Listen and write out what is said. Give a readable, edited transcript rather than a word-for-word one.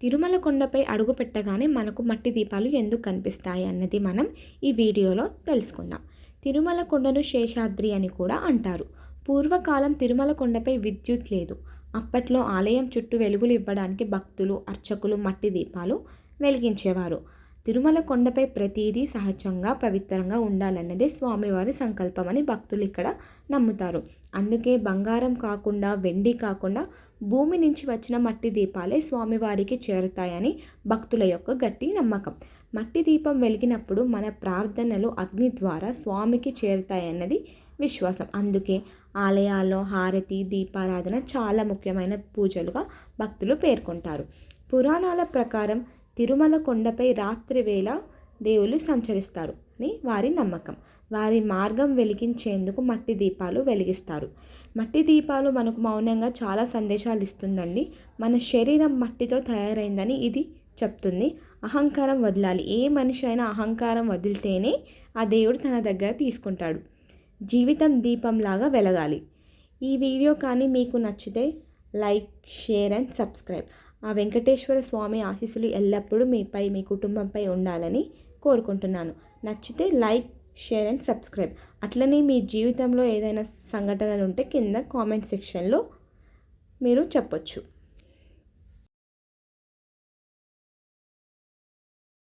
తిరుమల కొండపై అడుగు పెట్టగానే మనకు మట్టి దీపాలు ఎందుకు కనిపిస్తాయి అన్నది మనం ఈ వీడియోలో తెలుసుకుందాం. తిరుమల కొండను శేషాద్రి అని కూడా అంటారు. పూర్వకాలం తిరుమల కొండపై విద్యుత్ లేదు. అప్పట్లో ఆలయం చుట్టూ వెలుగులు ఇవ్వడానికి భక్తులు, అర్చకులు మట్టి దీపాలు వెలిగించేవారు. తిరుమల కొండపై ప్రతిదీ సహజంగా పవిత్రంగా ఉండాలన్నదే స్వామివారి సంకల్పమని భక్తులు ఇక్కడ నమ్ముతారు. అందుకే బంగారం కాకుండా, వెండి కాకుండా భూమి నుంచి వచ్చిన మట్టి దీపాలే స్వామివారికి చేరుతాయని భక్తుల యొక్క గట్టి నమ్మకం. మట్టి దీపం వెలిగినప్పుడు మన ప్రార్థనలు అగ్ని ద్వారా స్వామికి చేరుతాయన్నది విశ్వాసం. అందుకే ఆలయాల్లో హారతి, దీపారాధన చాలా ముఖ్యమైన పూజలుగా భక్తులు పేర్కొంటారు. పురాణాల ప్రకారం తిరుమల కొండపై రాత్రి వేళ దేవుళ్ళు సంచరిస్తారు అని వారి నమ్మకం. వారి మార్గం వెలిగించేందుకు మట్టి దీపాలు వెలిగిస్తారు. మట్టి దీపాలు మనకు మౌనంగా చాలా సందేశాలు ఇస్తుందండి. మన శరీరం మట్టితో తయారైందని ఇది చెప్తుంది. అహంకారం వదలాలి. ఏ మనిషి అయినా అహంకారం వదిలితేనే ఆ దేవుడు తన దగ్గర తీసుకుంటాడు. జీవితం దీపంలాగా వెలగాలి. ఈ వీడియో కానీ మీకు నచ్చితే లైక్, షేర్ అండ్ సబ్స్క్రైబ్. ఆ వెంకటేశ్వర స్వామి ఆశీస్సులు ఎల్లప్పుడూ మీపై, మీ కుటుంబంపై ఉండాలని కోరుకుంటున్నాను. నచ్చితే లైక్, షేర్ అండ్ సబ్స్క్రైబ్. అట్లనే మీ జీవితంలో ఏదైనా సంఘటనలు ఉంటే కింద కామెంట్ సెక్షన్లో మీరు చెప్పొచ్చు.